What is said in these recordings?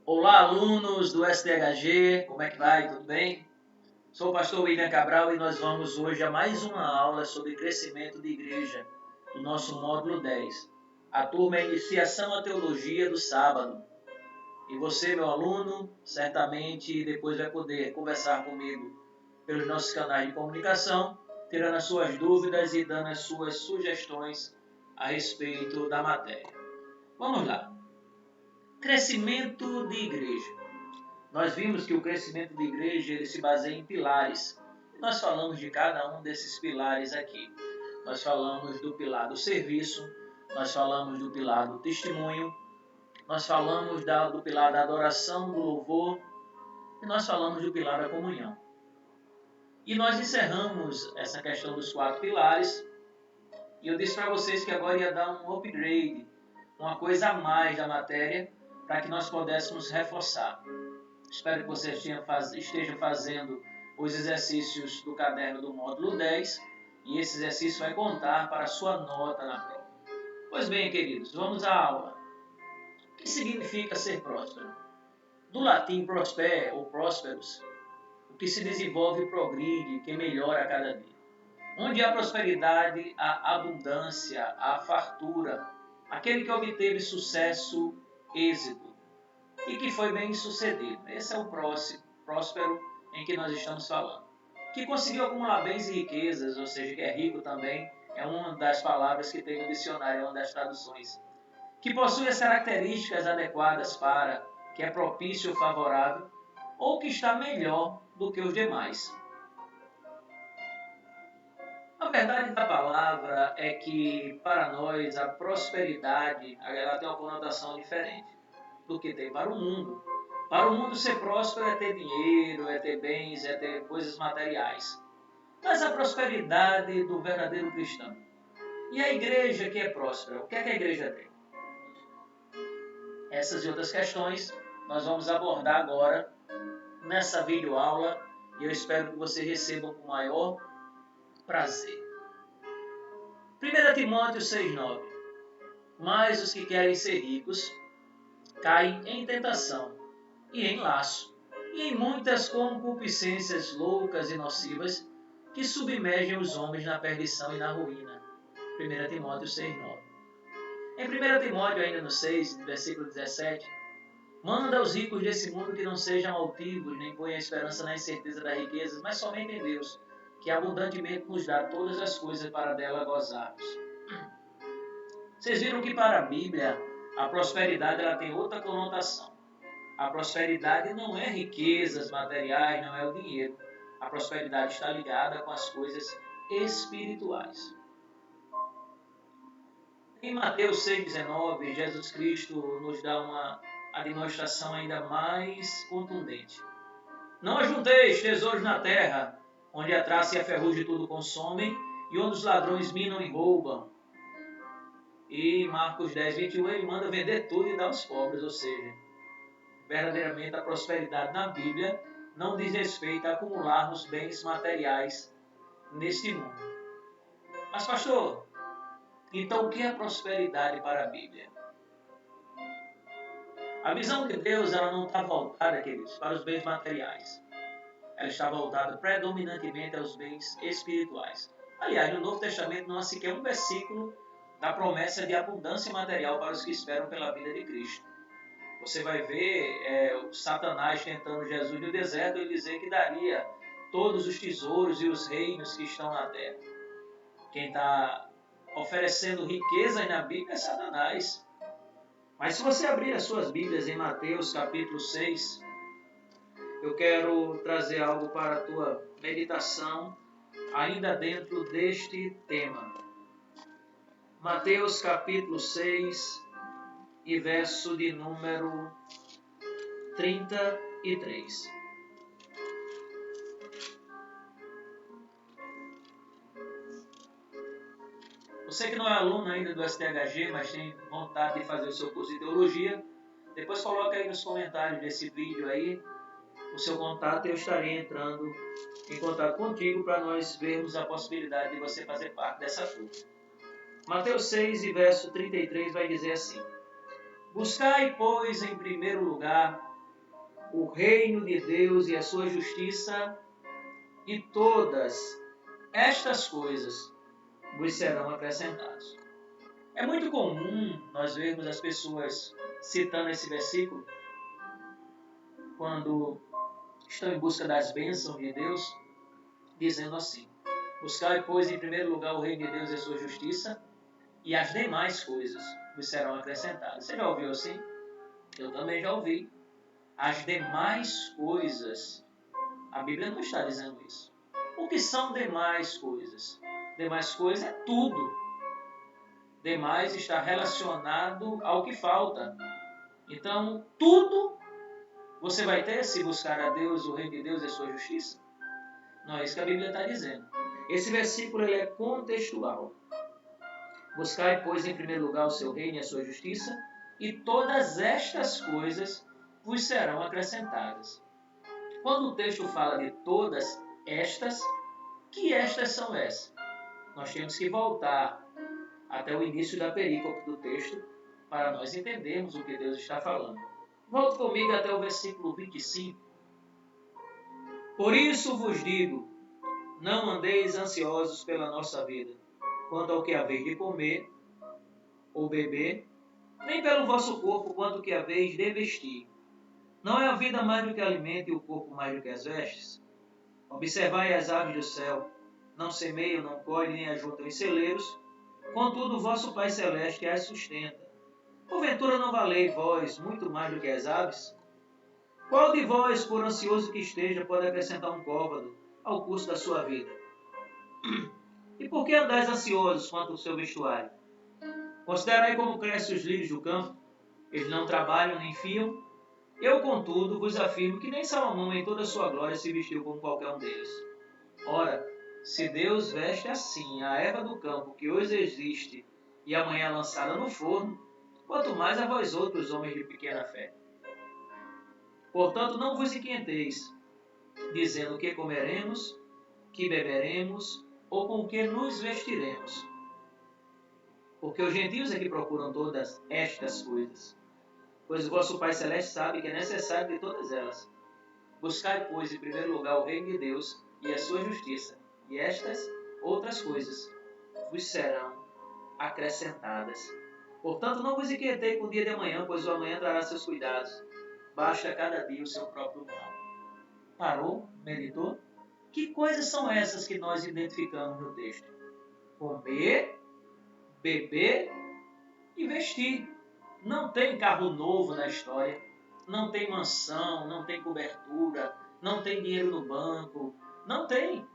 Olá, alunos do STHG, como é que vai? Tudo bem? Sou o pastor William Cabral e nós vamos hoje a mais uma aula sobre crescimento de igreja, do nosso módulo 10. A turma é Iniciação à Teologia do Sábado. E você, meu aluno, certamente depois vai poder conversar comigo pelos nossos canais de comunicação, tirando as suas dúvidas e dando as suas sugestões a respeito da matéria. Vamos lá. Crescimento de igreja. Nós vimos que o crescimento de igreja ele se baseia em pilares. Nós falamos de cada um desses pilares aqui. Nós falamos do pilar do serviço, nós falamos do pilar do testemunho, nós falamos do pilar da adoração, do louvor, e nós falamos do pilar da comunhão. E nós encerramos essa questão dos 4 pilares, e eu disse para vocês que agora ia dar um upgrade, uma coisa a mais da matéria, para que nós pudéssemos reforçar. Espero que você esteja fazendo os exercícios do caderno do módulo 10 e esse exercício vai contar para a sua nota na prova. Pois bem, queridos, vamos à aula. O que significa ser próspero? Do latim prosper ou prosperus, o que se desenvolve e progride, que melhora a cada dia. Onde há prosperidade, há abundância, há fartura, aquele que obteve sucesso, êxito, e que foi bem sucedido. Esse é o próspero em que nós estamos falando. Que conseguiu acumular bens e riquezas, ou seja, que é rico também, é uma das palavras que tem no dicionário, é uma das traduções. Que possui as características adequadas para, que é propício ou favorável, ou que está melhor do que os demais. A verdade da palavra é que, para nós, a prosperidade ela tem uma conotação diferente do que tem para o mundo. Para o mundo ser próspero é ter dinheiro, é ter bens, é ter coisas materiais. Mas a prosperidade do verdadeiro cristão. E a igreja que é próspera, o que é que a igreja tem? Essas e outras questões nós vamos abordar agora nessa videoaula e eu espero que você receba com o maior prazer. 1 Timóteo 6,9. Mas os que querem ser ricos caem em tentação e em laço, e em muitas concupiscências loucas e nocivas que submergem os homens na perdição e na ruína. 1 Timóteo 6,9. Em 1 Timóteo, ainda no 6, versículo 17, manda aos ricos desse mundo que não sejam altivos, nem ponham a esperança na incerteza das riquezas, mas somente em Deus, que abundantemente nos dá todas as coisas para dela gozarmos. Vocês viram que para a Bíblia, a prosperidade ela tem outra conotação. A prosperidade não é riquezas materiais, não é o dinheiro. A prosperidade está ligada com as coisas espirituais. Em Mateus 6,19, Jesus Cristo nos dá uma admoestação ainda mais contundente. Não ajunteis tesouros na terra, onde a traça e a ferrugem tudo consomem, e onde os ladrões minam e roubam. E Marcos 10,21, ele manda vender tudo e dar aos pobres, ou seja, verdadeiramente a prosperidade na Bíblia não diz respeito a acumularmos bens materiais neste mundo. Mas pastor, então o que é prosperidade para a Bíblia? A visão de Deus ela não está voltada, queridos, para os bens materiais. Ela está voltada predominantemente aos bens espirituais. Aliás, no Novo Testamento não há sequer um versículo da promessa de abundância material para os que esperam pela vida de Cristo. Você vai ver o Satanás tentando Jesus no deserto e dizer que daria todos os tesouros e os reinos que estão na terra. Quem está oferecendo riquezas na Bíblia é Satanás. Mas se você abrir as suas Bíblias em Mateus capítulo 6, eu quero trazer algo para a tua meditação, ainda dentro deste tema. Mateus capítulo 6 e verso de número 33. Você que não é aluno ainda do STHG, mas tem vontade de fazer o seu curso de teologia, depois coloca aí nos comentários desse vídeo aí o seu contato e eu estarei entrando em contato contigo para nós vermos a possibilidade de você fazer parte dessa turma. Mateus 6 e verso 33 vai dizer assim: Buscai, pois, em primeiro lugar o reino de Deus e a sua justiça, e todas estas coisas vos serão acrescentadas. É muito comum nós vermos as pessoas citando esse versículo quando estão em busca das bênçãos de Deus, dizendo assim: buscai, pois, em primeiro lugar o reino de Deus e a sua justiça, e as demais coisas vos serão acrescentadas. Você já ouviu assim? Eu também já ouvi. As demais coisas. A Bíblia não está dizendo isso. O que são demais coisas? Demais coisas é tudo. Demais está relacionado ao que falta. Então, tudo você vai ter se buscar a Deus, o reino de Deus e a sua justiça? Não é isso que a Bíblia está dizendo. Esse versículo ele é contextual. Buscai, pois, em primeiro lugar o seu reino e a sua justiça, e todas estas coisas vos serão acrescentadas. Quando o texto fala de todas estas, que estas são essas? Nós temos que voltar até o início da perícope do texto para nós entendermos o que Deus está falando. Volte comigo até o versículo 25. Por isso vos digo, não andeis ansiosos pela nossa vida, quanto ao que haveis de comer ou beber, nem pelo vosso corpo, quanto ao que haveis de vestir. Não é a vida mais do que alimento e o corpo mais do que as vestes? Observai as aves do céu, não semeiam, não colhem, nem ajuntam em celeiros, contudo o vosso Pai Celeste as sustenta. Porventura não valei vós muito mais do que as aves? Qual de vós, por ansioso que esteja, pode acrescentar um côvado ao curso da sua vida? E por que andais ansiosos quanto ao seu vestuário? Considerai como crescem os lírios do campo, eles não trabalham nem fiam. Eu, contudo, vos afirmo que nem Salomão em toda a sua glória se vestiu como qualquer um deles. Ora, se Deus veste assim a erva do campo que hoje existe e amanhã é lançada no forno, quanto mais a vós outros, homens de pequena fé. Portanto, não vos inquieteis, dizendo que comeremos, que beberemos, ou com que nos vestiremos. Porque os gentios é que procuram todas estas coisas. Pois o vosso Pai Celeste sabe que é necessário de todas elas. Buscai, pois, em primeiro lugar o reino de Deus e a sua justiça, e estas outras coisas vos serão acrescentadas. Portanto, não vos inquietei com o dia de amanhã, pois o amanhã trará seus cuidados. Basta cada dia o seu próprio mal. Parou? Meditou? Que coisas são essas que nós identificamos no texto? Comer, beber e vestir. Não tem carro novo na história, não tem mansão, não tem cobertura, não tem dinheiro no banco, não tem.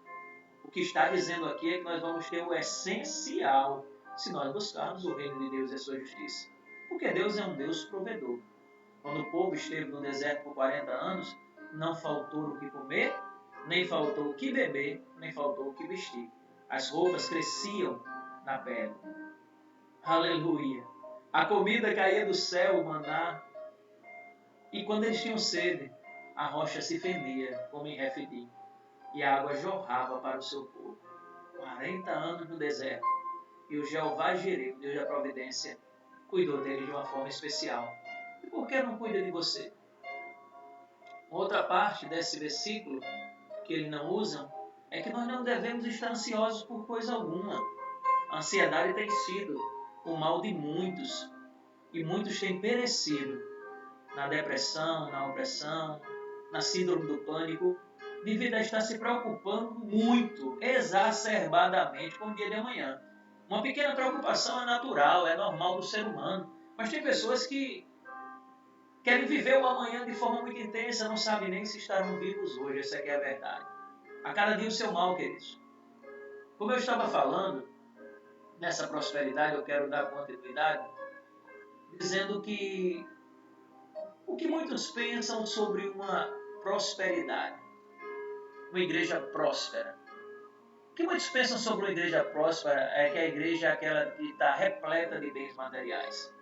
O que está dizendo aqui é que nós vamos ter o essencial se nós buscarmos o reino de Deus e a sua justiça. Porque Deus é um Deus provedor. Quando o povo esteve no deserto por 40 anos, não faltou o que comer, nem faltou o que beber, nem faltou o que vestir. As roupas cresciam na pele. Aleluia! A comida caía do céu, o maná. E quando eles tinham sede, a rocha se fendia, como em Refidim, e a água jorrava para o seu povo. 40 anos no deserto. E o Jeová Jireh, Deus da providência, cuidou dele de uma forma especial. E por que não cuida de você? Outra parte desse versículo que eles não usam é que nós não devemos estar ansiosos por coisa alguma. A ansiedade tem sido o mal de muitos, e muitos têm perecido na depressão, na opressão, na síndrome do pânico, devido a estar se preocupando muito, exacerbadamente com o dia de amanhã. Uma pequena preocupação é natural, é normal do ser humano, mas tem pessoas que querem viver o amanhã de forma muito intensa, não sabem nem se estarão vivos hoje, essa aqui é a verdade. A cada dia o seu mal, queridos. Como eu estava falando, nessa prosperidade eu quero dar continuidade, dizendo que o que muitos pensam sobre uma prosperidade, uma igreja próspera. O que muitos pensam sobre uma igreja próspera é que a igreja é aquela que está repleta de bens materiais.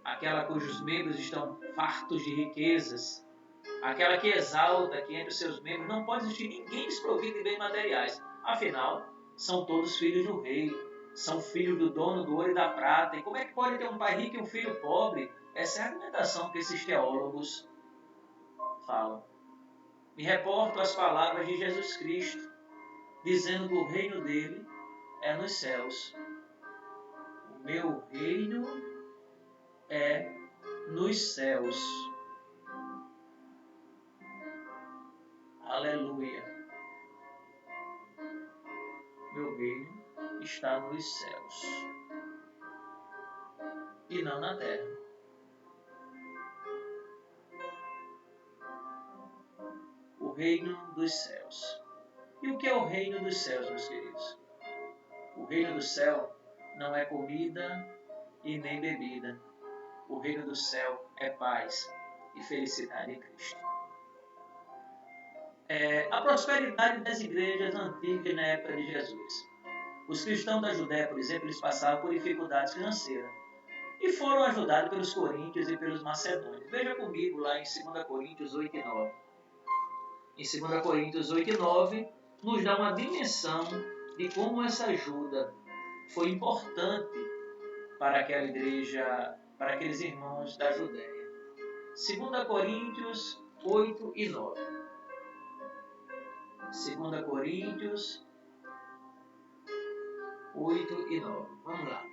Aquela cujos membros estão fartos de riquezas. Aquela que exalta que entre os seus membros não pode existir ninguém desprovido de bens materiais. Afinal, são todos filhos do rei. São filhos do dono do ouro e da prata. E como é que pode ter um pai rico e um filho pobre? Essa é a argumentação que esses teólogos falam. Me reporto às palavras de Jesus Cristo, dizendo que o reino dele é nos céus. O meu reino é nos céus. Aleluia. Meu reino está nos céus e não na terra. O reino dos céus. E o que é o reino dos céus, meus queridos? O reino do céu não é comida e nem bebida. O reino do céu é paz e felicidade em Cristo. A prosperidade das igrejas antigas na época de Jesus. Os cristãos da Judéia, por exemplo, eles passavam por dificuldades financeiras e foram ajudados pelos coríntios e pelos macedônios. Veja comigo lá em 2 Coríntios 8 e 9. Em 2 Coríntios 8 e 9, nos dá uma dimensão de como essa ajuda foi importante para aquela igreja, para aqueles irmãos da Judéia. 2 Coríntios 8 e 9. 2 Coríntios 8 e 9. Vamos lá.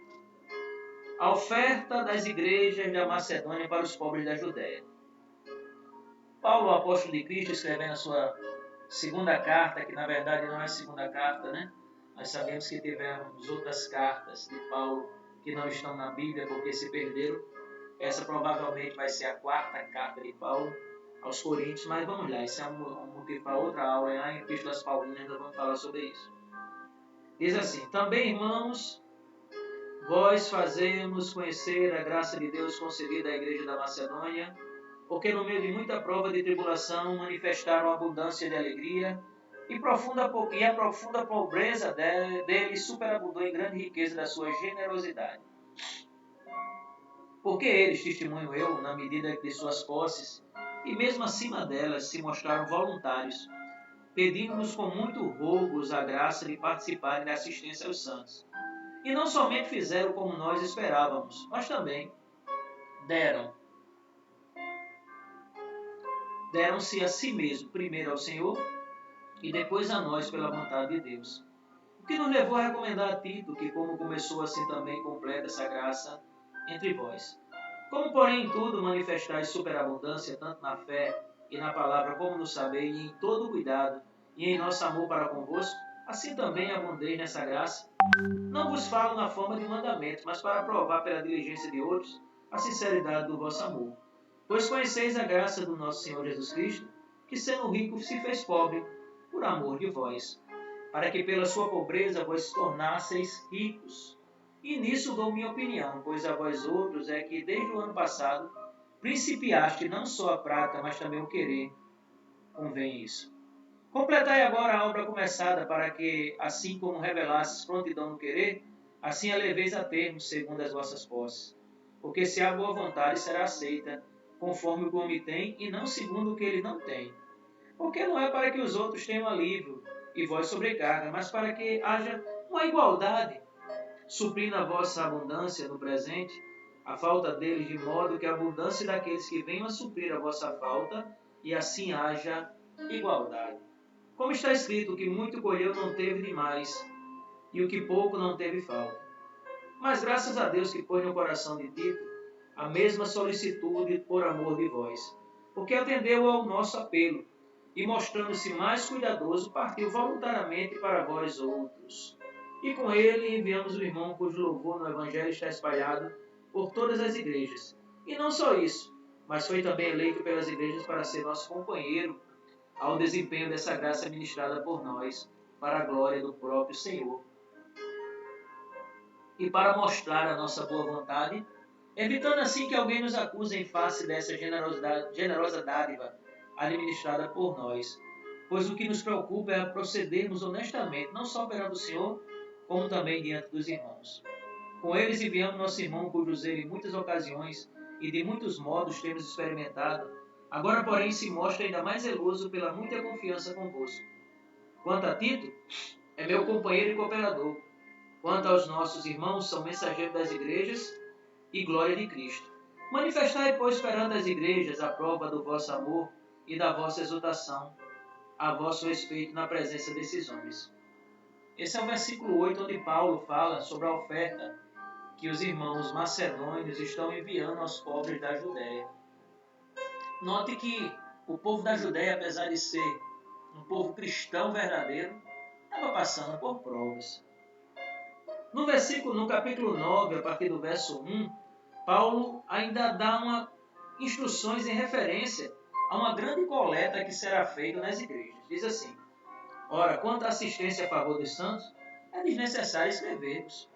A oferta das igrejas da Macedônia para os pobres da Judéia. Paulo, o apóstolo de Cristo, escrevendo a sua segunda carta, que na verdade não é a segunda carta, né? Nós sabemos que tivemos outras cartas de Paulo que não estão na Bíblia porque se perderam. Essa provavelmente vai ser a quarta carta de Paulo aos Coríntios, mas vamos lá, isso é um motivo para outra aula, lá em Epístolas Paulinas nós vamos falar sobre isso. Diz assim: também, irmãos, vós fazemos conhecer a graça de Deus concedida à igreja da Macedônia, porque no meio de muita prova de tribulação manifestaram abundância de alegria, e a profunda pobreza deles superabundou em grande riqueza da sua generosidade. Porque eles, testemunho eu, na medida de suas posses, e mesmo acima delas, se mostraram voluntários, pedindo-nos com muito rogos a graça de participarem da assistência aos santos. E não somente fizeram como nós esperávamos, mas também deram-se a si mesmo, primeiro ao Senhor e depois a nós pela vontade de Deus. O que nos levou a recomendar a Tito, que como começou assim também completa essa graça entre vós. Como porém em tudo manifestais superabundância, tanto na fé e na palavra como no saber, e em todo o cuidado, e em nosso amor para convosco, assim também abundeis nessa graça. Não vos falo na forma de mandamento, mas para provar pela diligência de outros a sinceridade do vosso amor. Pois conheceis a graça do nosso Senhor Jesus Cristo, que sendo rico se fez pobre, por amor de vós, para que pela sua pobreza vós tornasseis ricos. E nisso dou minha opinião, pois a vós outros é que desde o ano passado principiaste não só a prata, mas também o querer. Convém isso. Completai agora a obra começada, para que, assim como revelastes prontidão no querer, assim a leveis a termo, segundo as vossas posses. Porque se há boa vontade, será aceita, conforme o que o homem tem, e não segundo o que ele não tem. Porque não é para que os outros tenham alívio e vós sobrecarga, mas para que haja uma igualdade, suprindo a vossa abundância no presente, a falta deles, de modo que a abundância daqueles que venham a suprir a vossa falta, e assim haja igualdade. Como está escrito, o que muito colheu não teve demais, e o que pouco não teve falta. Mas graças a Deus que pôs no coração de Tito a mesma solicitude por amor de vós, porque atendeu ao nosso apelo, e mostrando-se mais cuidadoso, partiu voluntariamente para vós outros. E com ele enviamos o irmão cujo louvor no Evangelho está espalhado por todas as igrejas. E não só isso, mas foi também eleito pelas igrejas para ser nosso companheiro ao desempenho dessa graça ministrada por nós, para a glória do próprio Senhor. E para mostrar a nossa boa vontade, evitando assim que alguém nos acuse em face dessa generosa dádiva administrada por nós, pois o que nos preocupa é procedermos honestamente, não só perante o Senhor, como também diante dos irmãos. Com eles enviamos nosso irmão, cujo zelo em muitas ocasiões e de muitos modos temos experimentado, agora porém se mostra ainda mais zeloso pela muita confiança convosco. Quanto a Tito, é meu companheiro e cooperador. Quanto aos nossos irmãos, são mensageiros das igrejas e glória de Cristo. Manifestai, pois, perante as igrejas a prova do vosso amor e da vossa exultação a vosso respeito na presença desses homens. Esse é o versículo 8, onde Paulo fala sobre a oferta que os irmãos macedônios estão enviando aos pobres da Judéia. Note que o povo da Judéia, apesar de ser um povo cristão verdadeiro, estava passando por provas. No capítulo 9, a partir do verso 1, Paulo ainda dá instruções em referência a uma grande coleta que será feita nas igrejas. Diz assim: ora, quanto à assistência a favor dos santos, é desnecessário escrever-vos,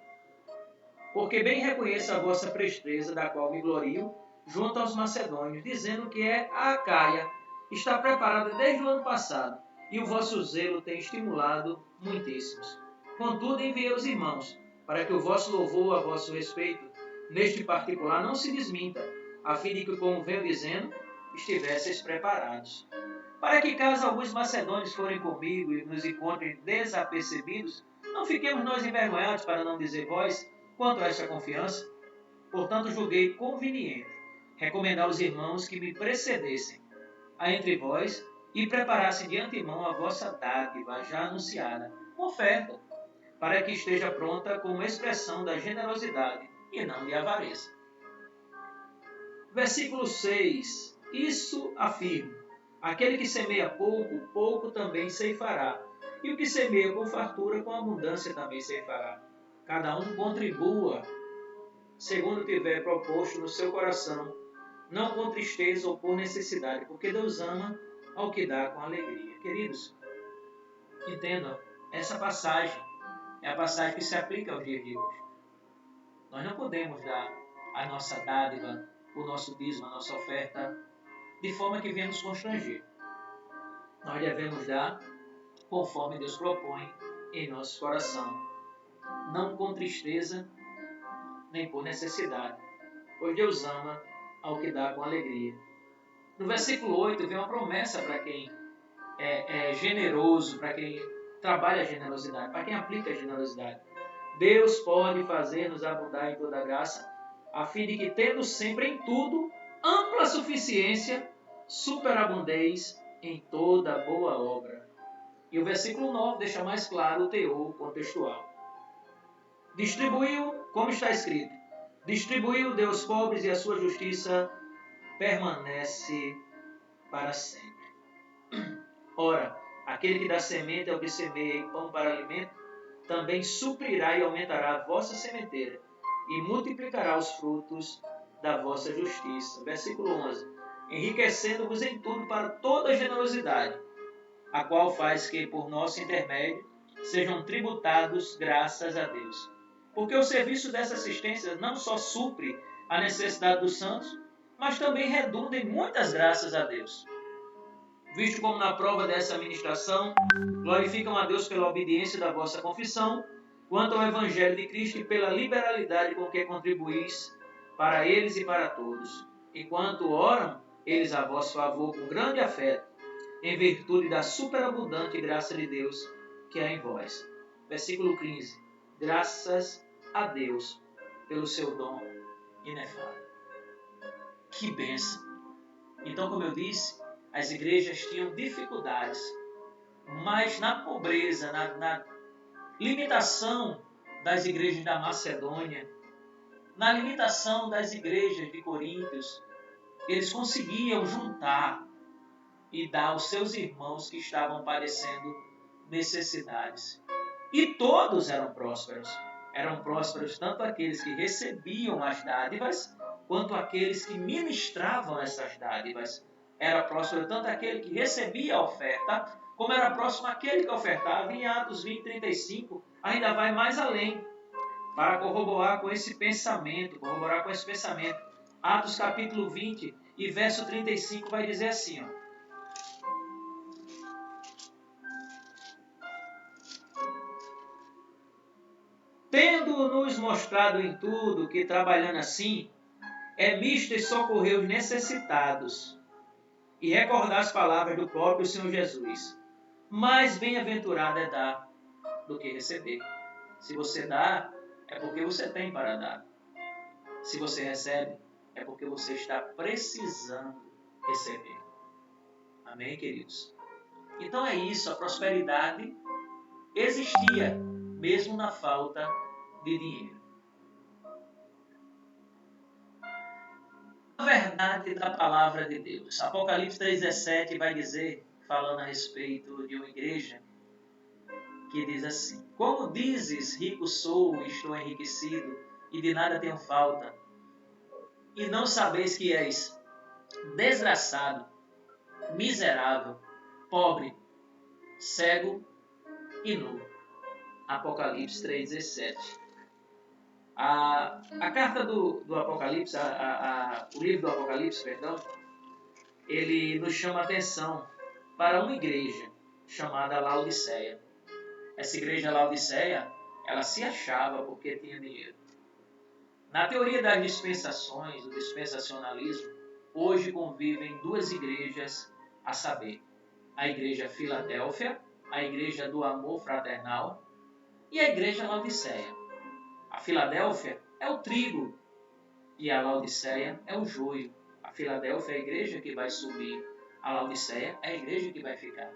porque bem reconheço a vossa presteza, da qual me glorio, junto aos macedônios, dizendo que a Acaia está preparada desde o ano passado, e o vosso zelo tem estimulado muitíssimos. Contudo, enviei os irmãos, para que o vosso louvor a vosso respeito, neste particular, não se desminta, a fim de que, como venho dizendo, estivesseis preparados. Para que, caso alguns macedônios forem comigo e nos encontrem desapercebidos, não fiquemos nós envergonhados, para não dizer vós, quanto a esta confiança. Portanto, julguei conveniente recomendar aos irmãos que me precedessem entre vós e preparassem de antemão a vossa dádiva já anunciada, uma oferta, para que esteja pronta como expressão da generosidade e não de avareza. Versículo 6. Isso afirmo: aquele que semeia pouco, pouco também ceifará, e o que semeia com fartura, com abundância também ceifará. Cada um contribua segundo tiver proposto no seu coração, não com tristeza ou por necessidade, porque Deus ama ao que dá com alegria. Queridos, entendam, essa passagem é a passagem que se aplica aos dias de hoje. Nós não podemos dar a nossa dádiva, o nosso dízimo, a nossa oferta, de forma que venha nos constranger. Nós devemos dar conforme Deus propõe em nosso coração, não com tristeza, nem por necessidade, pois Deus ama ao que dá com alegria. No versículo 8 vem uma promessa para quem é generoso, para quem trabalha a generosidade, para quem aplica a generosidade. Deus pode fazer-nos abundar em toda graça, a fim de que, tendo sempre em tudo ampla suficiência, superabundeis em toda boa obra. E o versículo 9 deixa mais claro o teor contextual. Distribuiu, como está escrito, distribuiu Deus pobres e a sua justiça permanece para sempre. Ora, aquele que dá semente ao que semeia e pão para alimento, também suprirá e aumentará a vossa sementeira e multiplicará os frutos da vossa justiça. Versículo 11. Enriquecendo-vos em tudo para toda generosidade, a qual faz que, por nosso intermédio, sejam tributados graças a Deus. Porque o serviço dessa assistência não só supre a necessidade dos santos, mas também redunda em muitas graças a Deus. Visto como na prova dessa ministração, glorificam a Deus pela obediência da vossa confissão, quanto ao Evangelho de Cristo e pela liberalidade com que contribuís para eles e para todos, enquanto oram eles a vosso favor com grande afeto, em virtude da superabundante graça de Deus que há em vós. Versículo 15. Graças a Deus pelo seu dom inefável. Que bênção! Então, como eu disse, as igrejas tinham dificuldades, mas na pobreza, na limitação das igrejas da Macedônia, na limitação das igrejas de Coríntios, eles conseguiam juntar e dar aos seus irmãos que estavam padecendo necessidades. E todos eram prósperos. Eram prósperos tanto aqueles que recebiam as dádivas, quanto aqueles que ministravam essas dádivas. Era próspero tanto aquele que recebia a oferta, como era próximo aquele que ofertava. Em Atos 20, 35, ainda vai mais além, para corroborar com esse pensamento. Atos capítulo 20 e verso 35 vai dizer assim, ó. Tendo-nos mostrado em tudo que, trabalhando assim, é misto socorrer os necessitados e recordar as palavras do próprio Senhor Jesus. Mais bem-aventurado é dar do que receber. Se você dá, é porque você tem para dar. Se você recebe, é porque você está precisando receber. Amém, queridos? Então é isso, a prosperidade existia, mesmo na falta de dinheiro. A verdade da palavra de Deus. Apocalipse 3,17 vai dizer, falando a respeito de uma igreja, que diz assim: como dizes, rico sou e estou enriquecido, e de nada tenho falta, e não sabeis que és desgraçado, miserável, pobre, cego e nu. Apocalipse 3,17. A carta do Apocalipse, o livro do Apocalipse, perdão, ele nos chama a atenção para uma igreja chamada Laodiceia. Essa igreja Laodiceia, ela se achava porque tinha dinheiro. Na teoria das dispensações, do dispensacionalismo, hoje convivem duas igrejas, a saber, a igreja Filadélfia, a igreja do amor fraternal, e a igreja Laodiceia. A Filadélfia é o trigo e a Laodiceia é o joio. A Filadélfia é a igreja que vai subir, a Laodiceia é a igreja que vai ficar.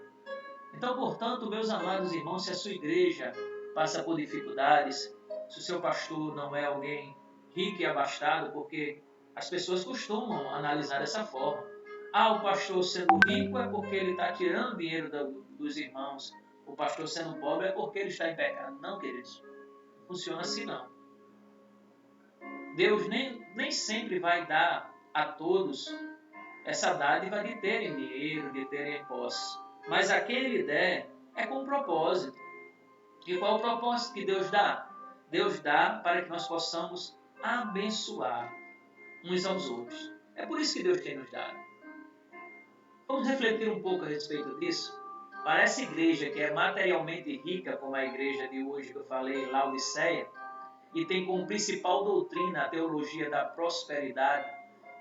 Então, portanto, meus amados irmãos, se a sua igreja passa por dificuldades, se o seu pastor não é alguém rico e abastado, porque as pessoas costumam analisar dessa forma. O pastor sendo rico é porque ele está tirando dinheiro dos irmãos. O pastor sendo pobre é porque ele está em pecado. Não, queridos. Não funciona assim, não. Deus nem sempre vai dar a todos essa dádiva de terem dinheiro, de terem posse. Mas a quem Ele der é com um propósito. E qual o propósito que Deus dá? Deus dá para que nós possamos abençoar uns aos outros. É por isso que Deus tem nos dado. Vamos refletir um pouco a respeito disso? Para essa igreja que é materialmente rica, como a igreja de hoje que eu falei, Laodiceia, e tem como principal doutrina a teologia da prosperidade,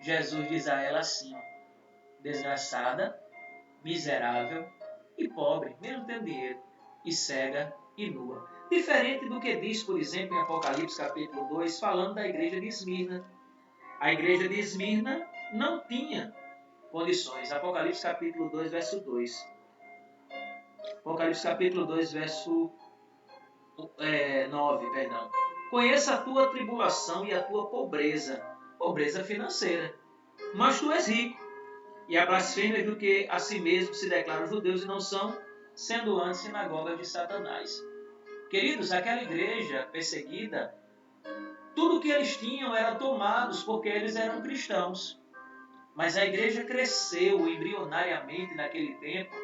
Jesus diz a ela assim: desgraçada, miserável e pobre, mesmo tendo dinheiro, e cega e nua. Diferente do que diz, por exemplo, em Apocalipse capítulo 2, falando da igreja de Esmirna. A igreja de Esmirna não tinha condições. Apocalipse capítulo 2, verso 2. Apocalipse capítulo 2, verso 9, perdão. Conheça a tua tribulação e a tua pobreza, pobreza financeira. Mas tu és rico, e há blasfêmias do que a si mesmo se declaram judeus e não são, sendo antes sinagogas de Satanás. Queridos, aquela igreja perseguida, tudo que eles tinham era tomados porque eles eram cristãos. Mas a igreja cresceu embrionariamente naquele tempo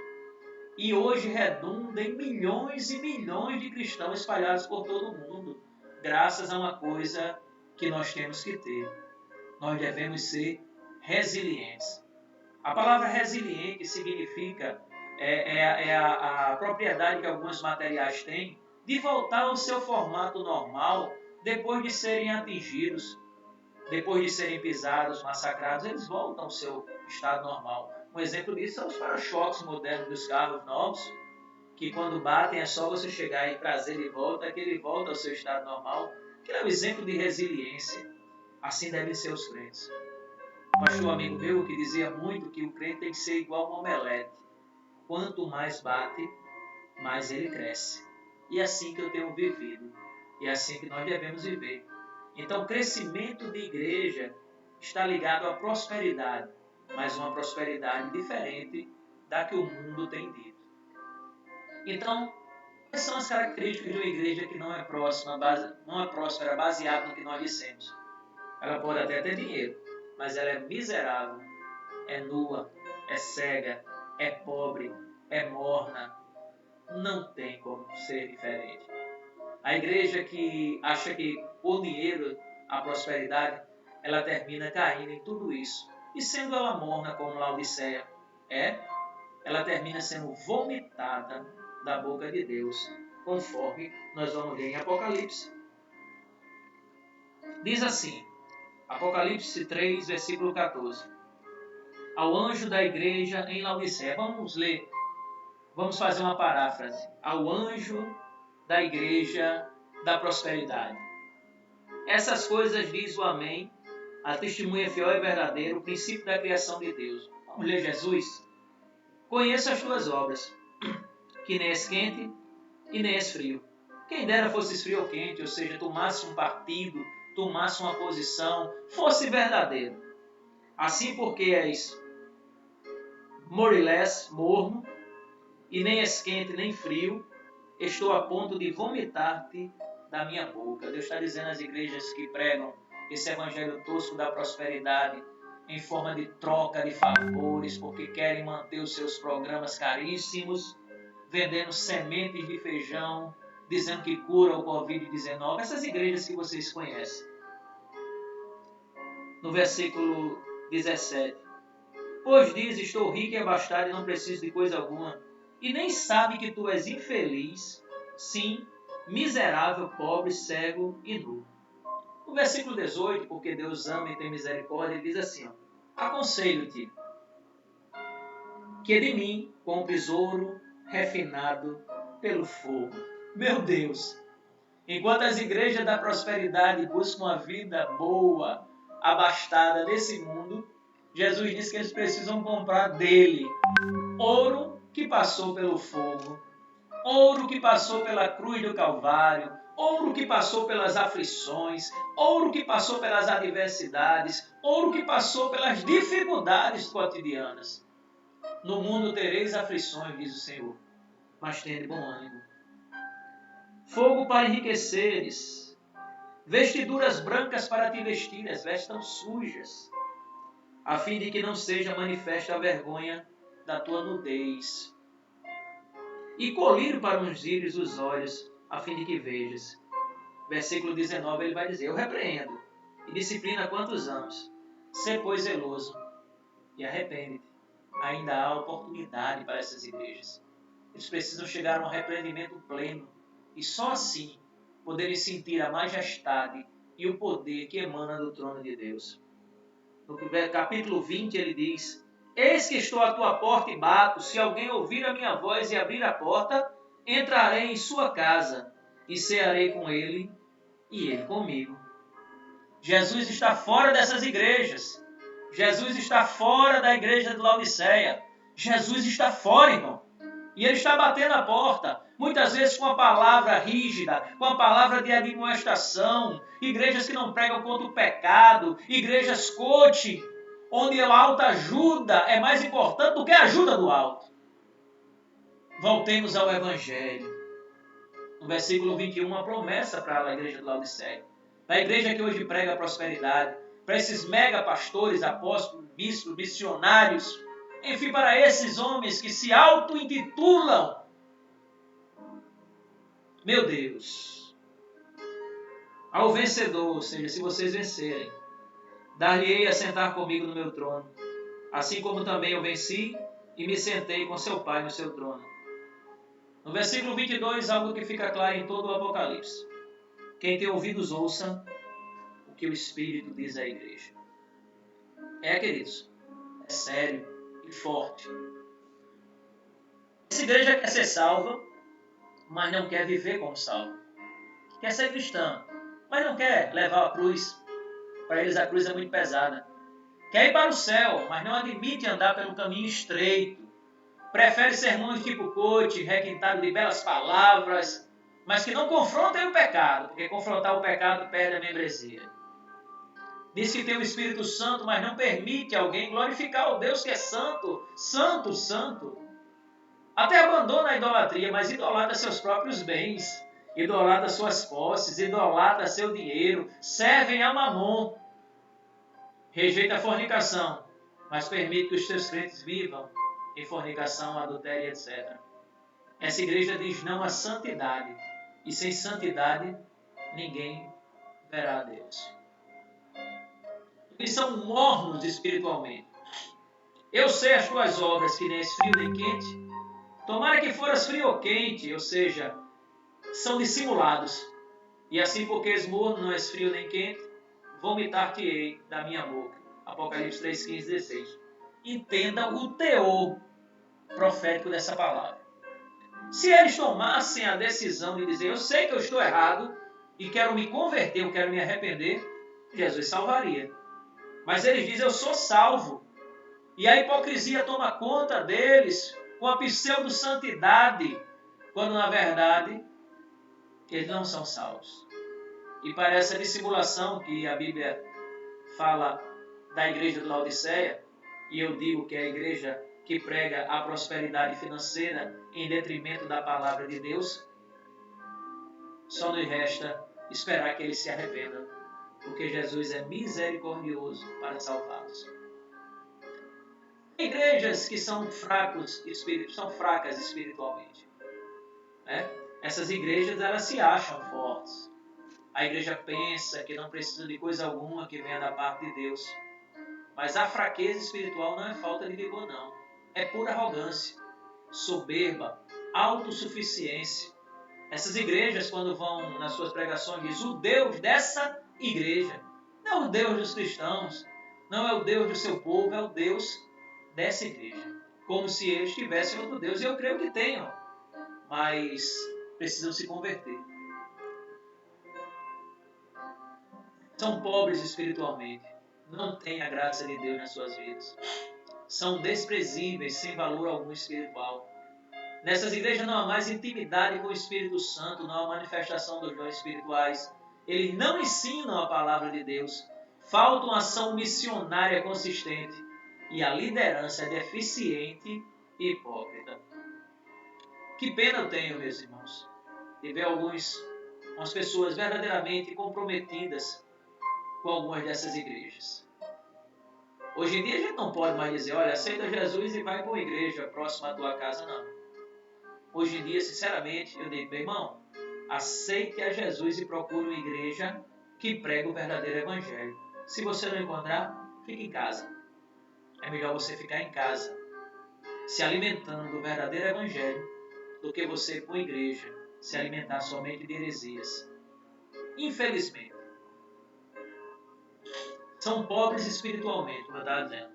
e hoje redunda em milhões e milhões de cristãos espalhados por todo o mundo, graças a uma coisa que nós temos que ter. Nós devemos ser resilientes. A palavra resiliente significa a propriedade que alguns materiais têm de voltar ao seu formato normal depois de serem atingidos, depois de serem pisados, massacrados, eles voltam ao seu estado normal. Um exemplo disso são os para-choques modernos dos carros novos, que quando batem é só você chegar e trazer de volta, que ele volta ao seu estado normal, que é um exemplo de resiliência. Assim devem ser os crentes. Um pastor amigo meu que dizia muito que o crente tem que ser igual um omelete. Quanto mais bate, mais ele cresce. E é assim que eu tenho vivido. E é assim que nós devemos viver. Então, o crescimento de igreja está ligado à prosperidade, mas uma prosperidade diferente da que o mundo tem dito. Então, quais são as características de uma igreja que não é próspera baseada no que nós dissemos? Ela pode até ter dinheiro, mas ela é miserável, é nua, é cega, é pobre, é morna. Não tem como ser diferente. A igreja que acha que por dinheiro a prosperidade, ela termina caindo em tudo isso. E sendo ela morna como Laodiceia ela termina sendo vomitada da boca de Deus, conforme nós vamos ver em Apocalipse. Diz assim, Apocalipse 3, versículo 14. Ao anjo da igreja em Laodiceia. Vamos ler, vamos fazer uma paráfrase. Ao anjo da igreja da prosperidade. Essas coisas diz o Amém, a testemunha fiel e verdadeira, o princípio da criação de Deus. Vamos ler Jesus? Conheço as tuas obras, que nem és quente e nem és frio. Quem dera fosses frio ou quente, ou seja, tomasse um partido, tomasse uma posição, fosse verdadeiro. Assim porque és morilés, morno, e nem és quente nem frio, estou a ponto de vomitar-te da minha boca. Deus está dizendo às igrejas que pregam esse evangelho tosco da prosperidade em forma de troca de favores, porque querem manter os seus programas caríssimos, vendendo sementes de feijão, dizendo que cura o Covid-19. Essas igrejas que vocês conhecem. No versículo 17. Pois diz, estou rico e abastado e não preciso de coisa alguma. E nem sabe que tu és infeliz, sim, miserável, pobre, cego e nu. No versículo 18, porque Deus ama e tem misericórdia, ele diz assim, ó, aconselho-te que de mim compres ouro refinado pelo fogo. Meu Deus! Enquanto as igrejas da prosperidade buscam uma vida boa, abastada nesse mundo, Jesus diz que eles precisam comprar dele ouro que passou pelo fogo, ouro que passou pela cruz do Calvário, ouro que passou pelas aflições, ouro que passou pelas adversidades, ouro que passou pelas dificuldades cotidianas. No mundo tereis aflições, diz o Senhor, mas tende bom ânimo. Fogo para enriqueceres, vestiduras brancas para te vestir, as vestes estão sujas, a fim de que não seja manifesta a vergonha da tua nudez. E colírio para ungires os olhos, a fim de que vejas. Versículo 19, ele vai dizer, eu repreendo e disciplina quantos anos. Sê, pois, zeloso e arrepende-te. Ainda há oportunidade para essas igrejas. Eles precisam chegar a um arrependimento pleno e só assim poderem sentir a majestade e o poder que emana do trono de Deus. No capítulo 20 ele diz, eis que estou à tua porta e bato, se alguém ouvir a minha voz e abrir a porta, entrarei em sua casa e cearei com ele e ele comigo. Jesus está fora dessas igrejas. Jesus está fora da igreja de Laodiceia. Jesus está fora, irmão. E ele está batendo a porta, muitas vezes com a palavra rígida, com a palavra de admoestação, igrejas que não pregam contra o pecado, igrejas coach, onde a autoajuda é mais importante do que a ajuda do alto. Voltemos ao Evangelho. No versículo 21, uma promessa para a igreja de Laodiceia. Para a igreja que hoje prega a prosperidade, para esses mega pastores, apóstolos, bispos, missionários, enfim, para esses homens que se auto-intitulam, meu Deus, ao vencedor, ou seja, se vocês vencerem, dar-lhe-ei a sentar comigo no meu trono, assim como também eu venci e me sentei com seu Pai no seu trono. No versículo 22, algo que fica claro em todo o Apocalipse. Quem tem ouvidos, ouça o que o Espírito diz à igreja. Queridos, é sério e forte. Essa igreja quer ser salva, mas não quer viver como salvo. Quer ser cristã, mas não quer levar a cruz. Para eles a cruz é muito pesada. Quer ir para o céu, mas não admite andar pelo caminho estreito. Prefere sermões tipo coach, requintado de belas palavras, mas que não confrontem o pecado, porque confrontar o pecado perde a membresia. Diz que tem o Espírito Santo, mas não permite alguém glorificar o Deus que é santo, santo, santo. Até abandona a idolatria, mas idolatra seus próprios bens, idolatra suas posses, idolatra seu dinheiro, servem a Mamon. Rejeita a fornicação, mas permite que os seus crentes vivam em fornicação, adultério, etc. Essa igreja diz não à santidade, e sem santidade ninguém verá a Deus. Eles são mornos espiritualmente. Eu sei as tuas obras, que nem és frio nem quente. Tomara que foras frio ou quente, ou seja, são dissimulados. E assim porque és morno, não és frio nem quente, vomitar-te-ei da minha boca. Apocalipse 3, 15, 16. Entenda o teor profético dessa palavra. Se eles tomassem a decisão de dizer, eu sei que eu estou errado e quero me converter, eu quero me arrepender, Jesus salvaria. Mas eles dizem, eu sou salvo. E a hipocrisia toma conta deles, com a pseudo-santidade, quando na verdade eles não são salvos. E para essa dissimulação que a Bíblia fala da igreja de Laodiceia, e eu digo que é a igreja que prega a prosperidade financeira em detrimento da palavra de Deus, só nos resta esperar que eles se arrependam, porque Jesus é misericordioso para salvá-los. Igrejas que são fracas espiritualmente, né? Essas igrejas, elas se acham fortes. A igreja pensa que não precisa de coisa alguma que venha da parte de Deus. Mas a fraqueza espiritual não é falta de vigor, não. É pura arrogância, soberba, autossuficiência. Essas igrejas, quando vão nas suas pregações, dizem: o Deus dessa igreja não é o Deus dos cristãos, não é o Deus do seu povo, é o Deus dessa igreja. Como se eles tivessem outro Deus. E eu creio que tenham, mas precisam se converter. São pobres espiritualmente, não têm a graça de Deus nas suas vidas. São desprezíveis, sem valor algum espiritual. Nessas igrejas não há mais intimidade com o Espírito Santo, não há manifestação dos dons espirituais. Eles não ensinam a palavra de Deus. Falta uma ação missionária consistente. E a liderança é deficiente e hipócrita. Que pena eu tenho, meus irmãos, de ver umas pessoas verdadeiramente comprometidas com algumas dessas igrejas. Hoje em dia a gente não pode mais dizer: olha, aceita Jesus e vai para uma igreja próxima à tua casa, não. Hoje em dia, sinceramente, eu digo: meu irmão, aceite a Jesus e procure uma igreja que prega o verdadeiro evangelho. Se você não encontrar, fique em casa. É melhor você ficar em casa, se alimentando do verdadeiro evangelho, do que você ir para uma igreja se alimentar somente de heresias. Infelizmente, são pobres espiritualmente, como eu estava dizendo.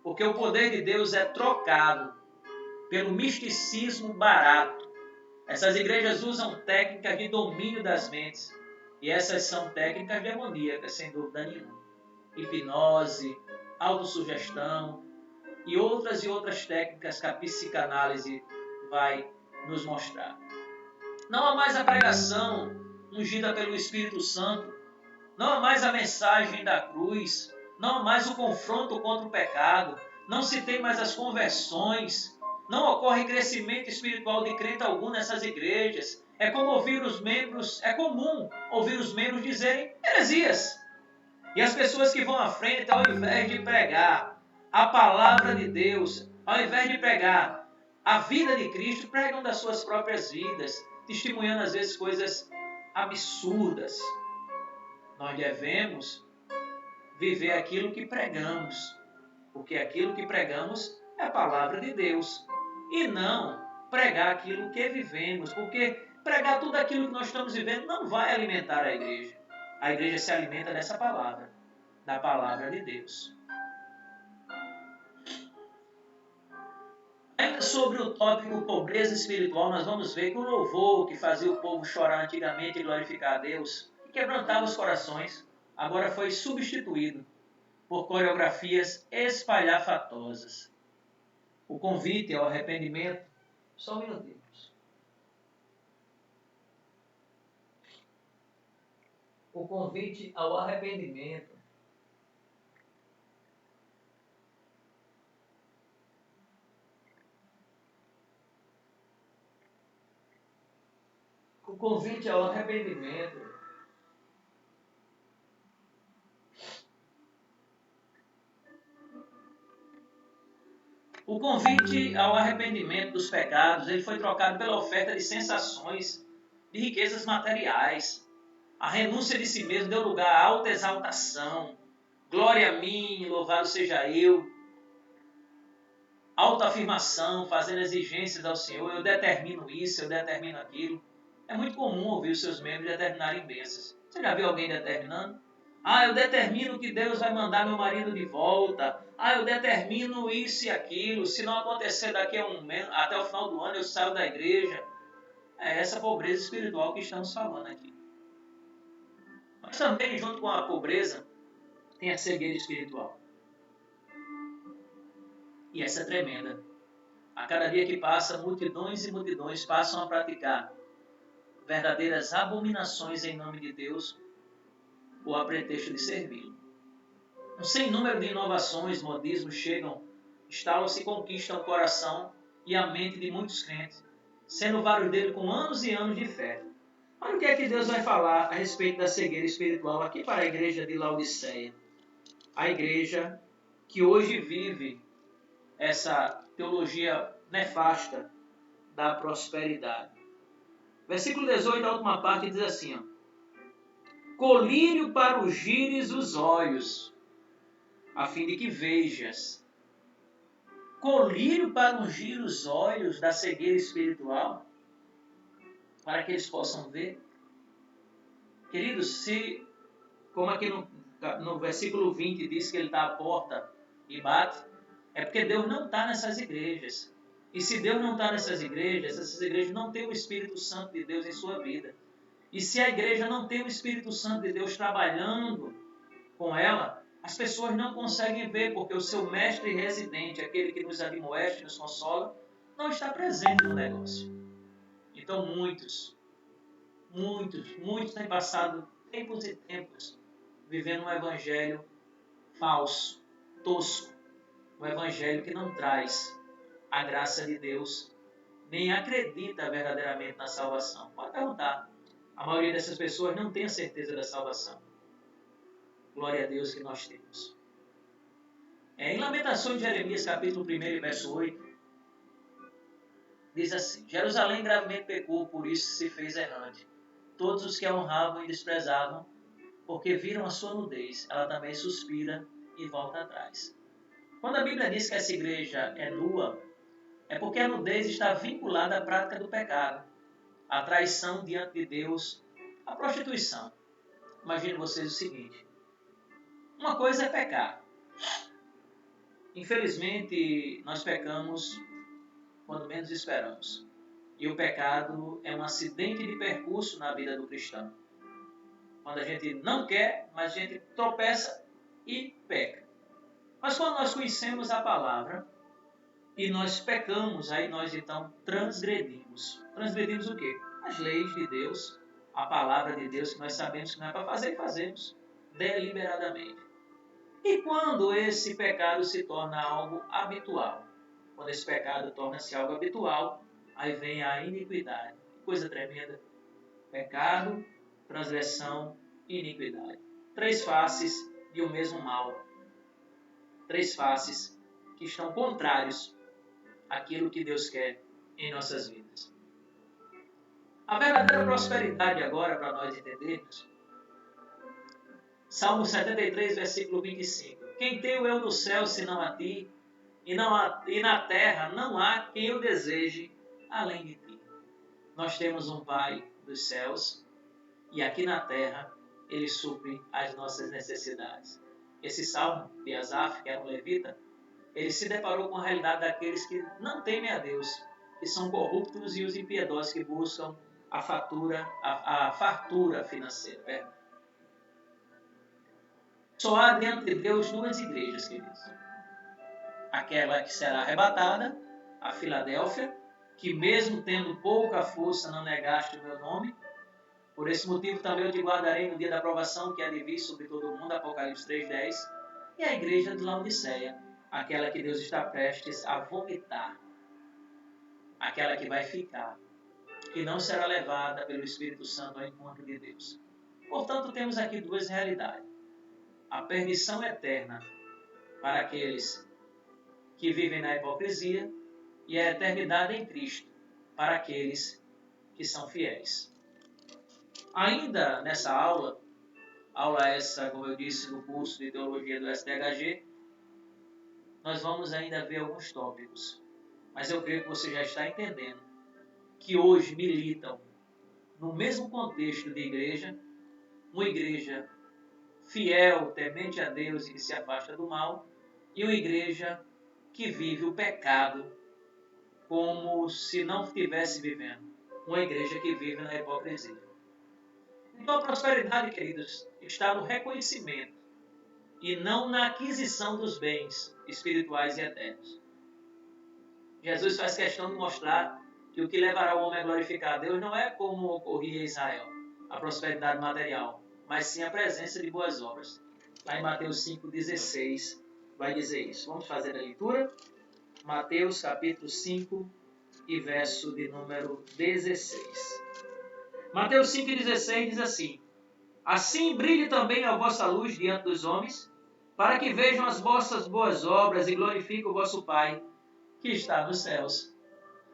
Porque o poder de Deus é trocado pelo misticismo barato. Essas igrejas usam técnicas de domínio das mentes. E essas são técnicas demoníacas, sem dúvida nenhuma. Hipnose, autossugestão e outras técnicas que a psicanálise vai nos mostrar. Não há mais a pregação ungida pelo Espírito Santo. Não há mais a mensagem da cruz. Não há mais o confronto contra o pecado. Não se tem mais as conversões. Não ocorre crescimento espiritual de crente algum nessas igrejas. É comum ouvir os membros dizerem heresias. E as pessoas que vão à frente, ao invés de pregar a palavra de Deus, ao invés de pregar a vida de Cristo, pregam das suas próprias vidas, testemunhando às vezes coisas absurdas. Nós devemos viver aquilo que pregamos, porque aquilo que pregamos é a palavra de Deus, e não pregar aquilo que vivemos, porque pregar tudo aquilo que nós estamos vivendo não vai alimentar a igreja. A igreja se alimenta dessa palavra, da palavra de Deus. Ainda sobre o tópico pobreza espiritual, nós vamos ver que o louvor que fazia o povo chorar antigamente e glorificar a Deus, e quebrantava os corações, agora foi substituído por coreografias espalhafatosas. O convite ao arrependimento... Só um minutinho. O convite ao arrependimento O convite ao arrependimento dos pecados, ele foi trocado pela oferta de sensações, de riquezas materiais. A renúncia de si mesmo deu lugar à alta exaltação. Glória a mim, louvado seja eu. Autoafirmação, fazendo exigências ao Senhor. Eu determino isso, eu determino aquilo. É muito comum ouvir os seus membros determinarem bênçãos. Você já viu alguém determinando? Eu determino que Deus vai mandar meu marido de volta. Eu determino isso e aquilo. Se não acontecer daqui a até o final do ano, eu saio da igreja. É essa pobreza espiritual que estamos falando aqui. Mas também, junto com a pobreza, tem a cegueira espiritual. E essa é tremenda. A cada dia que passa, multidões e multidões passam a praticar verdadeiras abominações em nome de Deus ou a pretexto de servi-lo. Um sem número de inovações, modismos chegam, instalam-se e conquistam o coração e a mente de muitos crentes, sendo vários deles com anos e anos de fé. Olha o que é que Deus vai falar a respeito da cegueira espiritual aqui para a igreja de Laodiceia. A igreja que hoje vive essa teologia nefasta da prosperidade. Versículo 18, a última parte, diz assim, ó, colírio para ungires os olhos, a fim de que vejas. Colírio para ungir os olhos da cegueira espiritual, para que eles possam ver. Queridos, se, como aqui no versículo 20 diz que ele está à porta e bate, é porque Deus não está nessas igrejas. E se Deus não está nessas igrejas, essas igrejas não têm o Espírito Santo de Deus em sua vida. E se a igreja não tem o Espírito Santo de Deus trabalhando com ela, as pessoas não conseguem ver, porque o seu mestre residente, aquele que nos admoeste, nos consola, não está presente no negócio. Então muitos têm passado tempos e tempos vivendo um evangelho falso, tosco, um evangelho que não traz a graça de Deus, nem acredita verdadeiramente na salvação. Pode perguntar. A maioria dessas pessoas não tem a certeza da salvação. Glória a Deus que nós temos. Em Lamentações de Jeremias, capítulo 1, verso 8, diz assim, Jerusalém gravemente pecou, por isso se fez errante. Todos os que a honravam e desprezavam, porque viram a sua nudez, ela também suspira e volta atrás. Quando a Bíblia diz que essa igreja é nua, é porque a nudez está vinculada à prática do pecado, à traição diante de Deus, à prostituição. Imagine vocês o seguinte, uma coisa é pecar. Infelizmente, nós pecamos quando menos esperamos. E o pecado é um acidente de percurso na vida do cristão. Quando a gente não quer, mas a gente tropeça e peca. Mas quando nós conhecemos a palavra e nós pecamos, aí nós então transgredimos. Transgredimos o quê? As leis de Deus, a palavra de Deus, que nós sabemos que não é para fazer, fazemos deliberadamente. E quando esse pecado se torna algo habitual? Quando esse pecado torna-se algo habitual, aí vem a iniquidade. Coisa tremenda. Pecado, transgressão e iniquidade. 3 faces de um mesmo mal. 3 faces que estão contrários àquilo que Deus quer em nossas vidas. A verdadeira prosperidade agora, para nós entendermos, Salmo 73, versículo 25. Quem tenho eu no céu, senão a ti, e na terra não há quem eu deseje além de ti. Nós temos um Pai dos céus, e aqui na terra ele supre as nossas necessidades. Esse salmo de Asaf, que era um levita, ele se deparou com a realidade daqueles que não temem a Deus, que são corruptos, e os impiedosos que buscam a fartura financeira. Só há diante de Deus 2 igrejas, queridos. Aquela que será arrebatada, a Filadélfia, que mesmo tendo pouca força não negaste o meu nome. Por esse motivo também eu te guardarei no dia da aprovação, que há de vir sobre todo o mundo, Apocalipse 3:10. E a igreja de Laodiceia, aquela que Deus está prestes a vomitar. Aquela que vai ficar, que não será levada pelo Espírito Santo ao encontro de Deus. Portanto, temos aqui 2 realidades. A perdição eterna para aqueles que vivem na hipocrisia e a eternidade em Cristo para aqueles que são fiéis. Ainda nessa aula essa, como eu disse, no curso de Teologia do SDHG, nós vamos ainda ver alguns tópicos. Mas eu creio que você já está entendendo que hoje militam no mesmo contexto de igreja, uma igreja fiel, temente a Deus e que se afasta do mal, e uma igreja que vive o pecado como se não estivesse vivendo. Uma igreja que vive na hipocrisia. Então a prosperidade, queridos, está no reconhecimento e não na aquisição dos bens espirituais e eternos. Jesus faz questão de mostrar que o que levará o homem a glorificar a Deus não é como ocorria em Israel, a prosperidade material, mas sim a presença de boas obras. Lá em Mateus 5,16 vai dizer isso. Vamos fazer a leitura? Mateus capítulo 5 e verso de número 16. Mateus 5,16 diz assim: Assim brilhe também a vossa luz diante dos homens, para que vejam as vossas boas obras e glorifiquem o vosso Pai que está nos céus.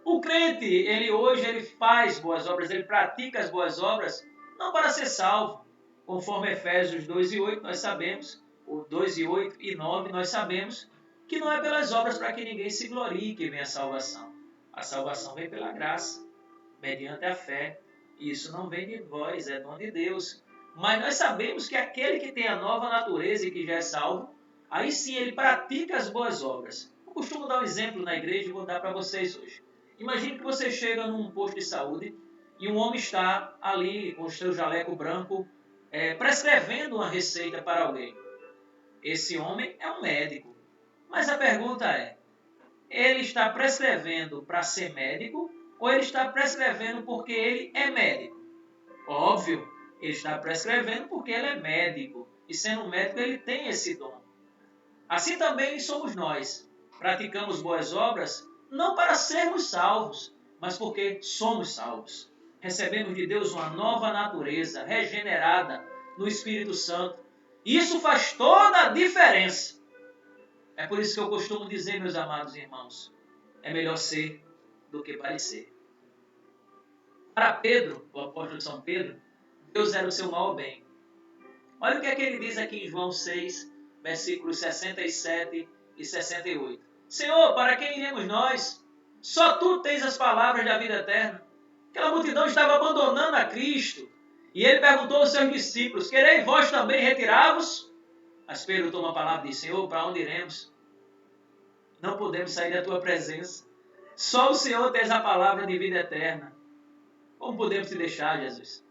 O crente, ele faz boas obras, ele pratica as boas obras, não para ser salvo. Conforme Efésios 2 e 8, nós sabemos, o 2 e 8 e 9, nós sabemos que não é pelas obras para que ninguém se glorie que vem a salvação. A salvação vem pela graça, mediante a fé. E isso não vem de vós, é dom de Deus. Mas nós sabemos que aquele que tem a nova natureza e que já é salvo, aí sim ele pratica as boas obras. Eu costumo dar um exemplo na igreja e vou dar para vocês hoje. Imagine que você chega num posto de saúde e um homem está ali com o seu jaleco branco prescrevendo uma receita para alguém. Esse homem é um médico. Mas a pergunta é, ele está prescrevendo para ser médico ou ele está prescrevendo porque ele é médico? Óbvio, ele está prescrevendo porque ele é médico. E sendo médico, ele tem esse dom. Assim também somos nós. Praticamos boas obras não para sermos salvos, mas porque somos salvos. Recebemos de Deus uma nova natureza, regenerada no Espírito Santo. E isso faz toda a diferença. É por isso que eu costumo dizer, meus amados irmãos, é melhor ser do que parecer. Para Pedro, o apóstolo de São Pedro, Deus era o seu maior bem. Olha o que é que ele diz aqui em João 6, versículos 67 e 68. Senhor, para quem iremos nós? Só tu tens as palavras da vida eterna. Aquela multidão estava abandonando a Cristo. E ele perguntou aos seus discípulos, quereis vós também retirar-vos? Mas Pedro toma a palavra e diz, Senhor, para onde iremos? Não podemos sair da tua presença. Só o Senhor tens a palavra de vida eterna. Como podemos te deixar, Jesus?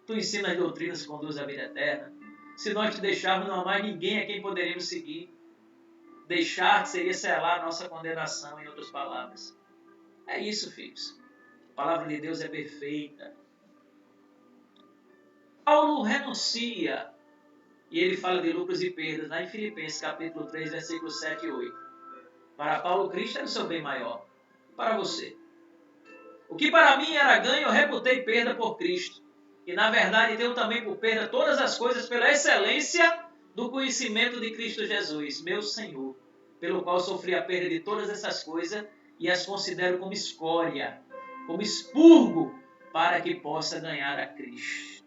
Tu ensinas doutrinas que conduzem à vida eterna. Se nós te deixarmos, não há mais ninguém a quem poderíamos seguir. Deixar seria selar a nossa condenação, em outras palavras. É isso, filhos. A palavra de Deus é perfeita. Paulo renuncia, e ele fala de lucros e perdas, lá em Filipenses capítulo 3, versículos 7 e 8. Para Paulo, Cristo é o seu bem maior. Para você. O que para mim era ganho, eu reputei perda por Cristo. E na verdade tenho também por perda todas as coisas pela excelência do conhecimento de Cristo Jesus, meu Senhor, pelo qual sofri a perda de todas essas coisas e as considero como escória, como expurgo, para que possa ganhar a Cristo.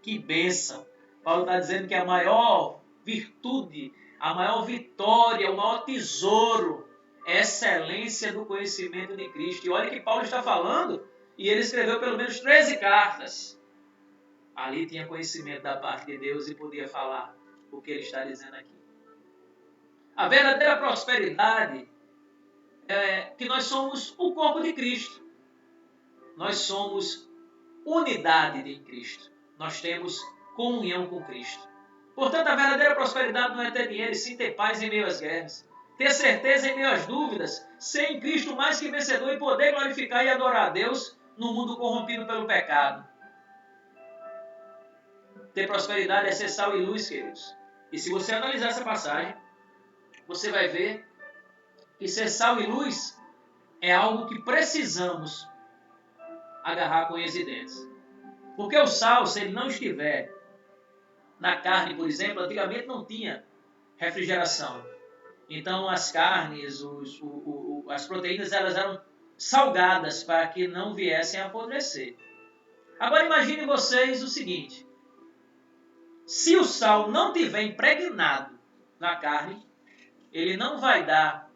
Que bênção! Paulo está dizendo que a maior virtude, a maior vitória, o maior tesouro é a excelência do conhecimento de Cristo. E olha que Paulo está falando, e ele escreveu pelo menos 13 cartas. Ali tinha conhecimento da parte de Deus e podia falar o que ele está dizendo aqui. A verdadeira prosperidade é que nós somos o corpo de Cristo. Nós somos unidade de Cristo. Nós temos comunhão com Cristo. Portanto, a verdadeira prosperidade não é ter dinheiro, e sim ter paz em meio às guerras. Ter certeza em meio às dúvidas, ser em Cristo mais que vencedor e poder glorificar e adorar a Deus no mundo corrompido pelo pecado. Ter prosperidade é ser sal e luz, queridos. E se você analisar essa passagem, você vai ver que ser sal e luz é algo que precisamos agarrar com unhas e dentes. Porque o sal, se ele não estiver na carne, por exemplo, antigamente não tinha refrigeração. Então as carnes, as proteínas, elas eram salgadas para que não viessem a apodrecer. Agora imaginem vocês o seguinte, se o sal não tiver impregnado na carne, ele não vai dar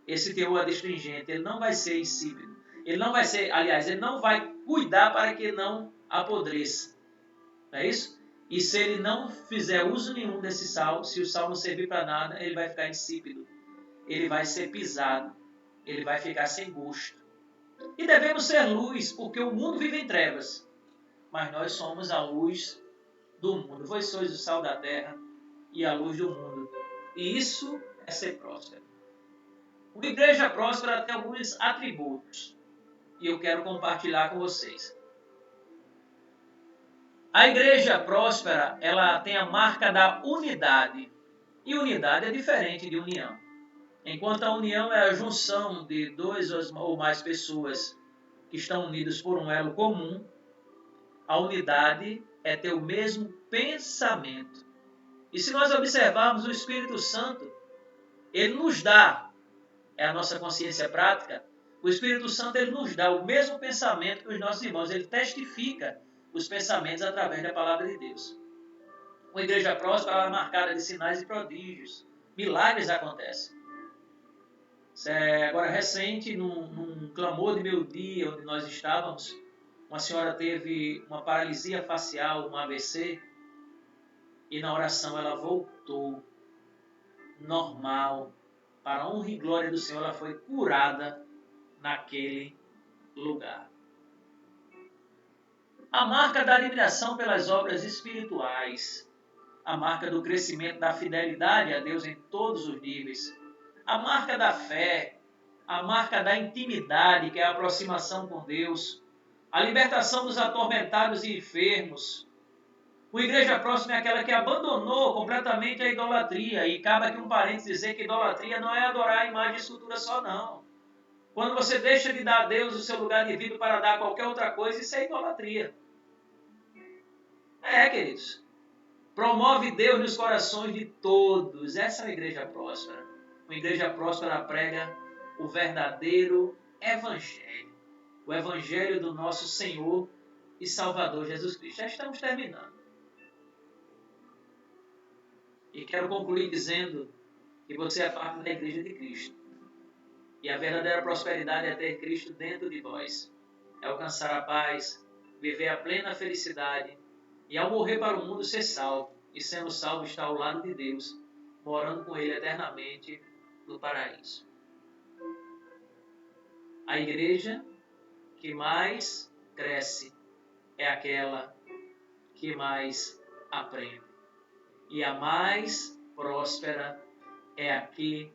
esse teor adstringente, ele não vai ser insípido. Ele não vai ser, aliás, ele não vai cuidar para que não apodreça. Não é isso? E se ele não fizer uso nenhum desse sal, se o sal não servir para nada, ele vai ficar insípido. Ele vai ser pisado. Ele vai ficar sem gosto. E devemos ser luz, porque o mundo vive em trevas. Mas nós somos a luz do mundo. Vós sois o sal da terra e a luz do mundo. E isso é ser próspero. Uma igreja próspera tem alguns atributos e eu quero compartilhar com vocês. A igreja próspera, ela tem a marca da unidade. E unidade é diferente de união. Enquanto a união é a junção de duas ou mais pessoas que estão unidas por um elo comum, a unidade é ter o mesmo pensamento. E se nós observarmos o Espírito Santo, ele nos dá, é a nossa consciência prática, o Espírito Santo ele nos dá o mesmo pensamento que os nossos irmãos, ele testifica os pensamentos através da palavra de Deus. Uma igreja próspera é marcada de sinais e prodígios, milagres acontecem. Agora, recente, num clamor de meio-dia, onde nós estávamos, uma senhora teve uma paralisia facial, um AVC, e na oração ela voltou normal. Para a honra e glória do Senhor, ela foi curada naquele lugar. A marca da admiração pelas obras espirituais, a marca do crescimento da fidelidade a Deus em todos os níveis, a marca da fé, a marca da intimidade, que é a aproximação com Deus, a libertação dos atormentados e enfermos. Uma igreja próxima é aquela que abandonou completamente a idolatria. E cabe aqui um parênteses dizer que idolatria não é adorar a imagem e escultura só, não. Quando você deixa de dar a Deus o seu lugar devido para dar qualquer outra coisa, isso é idolatria. Queridos. Promove Deus nos corações de todos. Essa é a igreja próspera. Uma igreja próspera prega o verdadeiro evangelho. O evangelho do nosso Senhor e Salvador Jesus Cristo. Já estamos terminando. E quero concluir dizendo que você é parte da igreja de Cristo. E a verdadeira prosperidade é ter Cristo dentro de vós. É alcançar a paz, viver a plena felicidade e ao morrer para o mundo ser salvo. E sendo salvo estar ao lado de Deus, morando com Ele eternamente no paraíso. A igreja que mais cresce é aquela que mais aprende. E a mais próspera é a que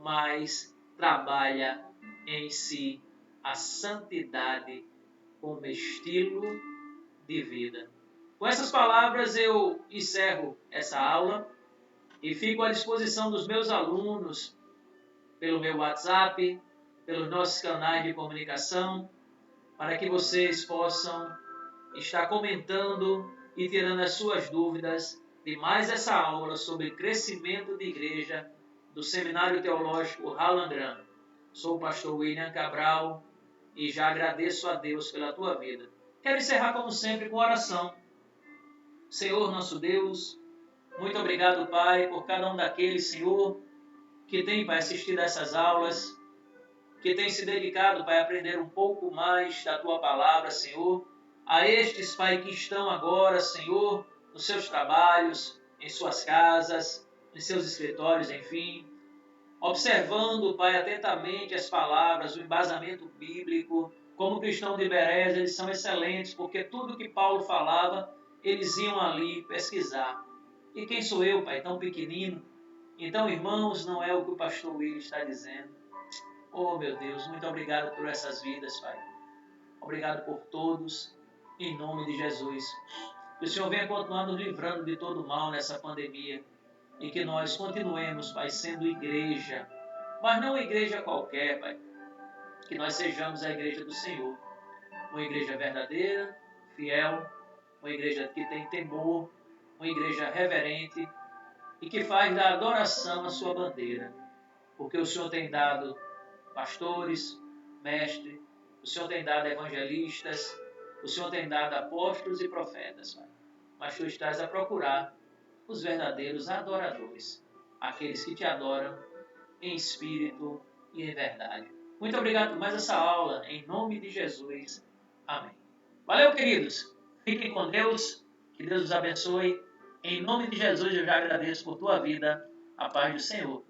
mais trabalha em si a santidade como estilo de vida. Com essas palavras eu encerro essa aula e fico à disposição dos meus alunos pelo meu WhatsApp, pelos nossos canais de comunicação, para que vocês possam estar comentando e tirando as suas dúvidas de mais essa aula sobre crescimento de igreja do Seminário Teológico Howland Graham. Sou o pastor William Cabral e já agradeço a Deus pela tua vida. Quero encerrar como sempre com oração. Senhor nosso Deus, muito obrigado, Pai, por cada um daqueles, Senhor, que tem, Pai, assistido a essas aulas, que tem se dedicado, Pai, a aprender um pouco mais da tua palavra, Senhor. A estes, Pai, que estão agora, Senhor, nos seus trabalhos, em suas casas, em seus escritórios, enfim, observando, Pai, atentamente as palavras, o embasamento bíblico. Como cristãos de Berés, eles são excelentes, porque tudo que Paulo falava, eles iam ali pesquisar. E quem sou eu, Pai, tão pequenino? Então, irmãos, não é o que o pastor William está dizendo. Oh, meu Deus, muito obrigado por essas vidas, Pai. Obrigado por todos, em nome de Jesus. Que o Senhor venha continuar nos livrando de todo mal nessa pandemia e que nós continuemos, Pai, sendo igreja, mas não igreja qualquer, Pai. Que nós sejamos a igreja do Senhor, uma igreja verdadeira, fiel, uma igreja que tem temor, uma igreja reverente e que faz da adoração a sua bandeira, porque o Senhor tem dado pastores, mestres, o Senhor tem dado evangelistas, o Senhor tem dado apóstolos e profetas, Pai. Mas Tu estás a procurar os verdadeiros adoradores, aqueles que Te adoram em espírito e em verdade. Muito obrigado por mais essa aula, em nome de Jesus. Amém. Valeu, queridos. Fiquem com Deus, que Deus os abençoe. Em nome de Jesus, eu já agradeço por tua vida. A paz do Senhor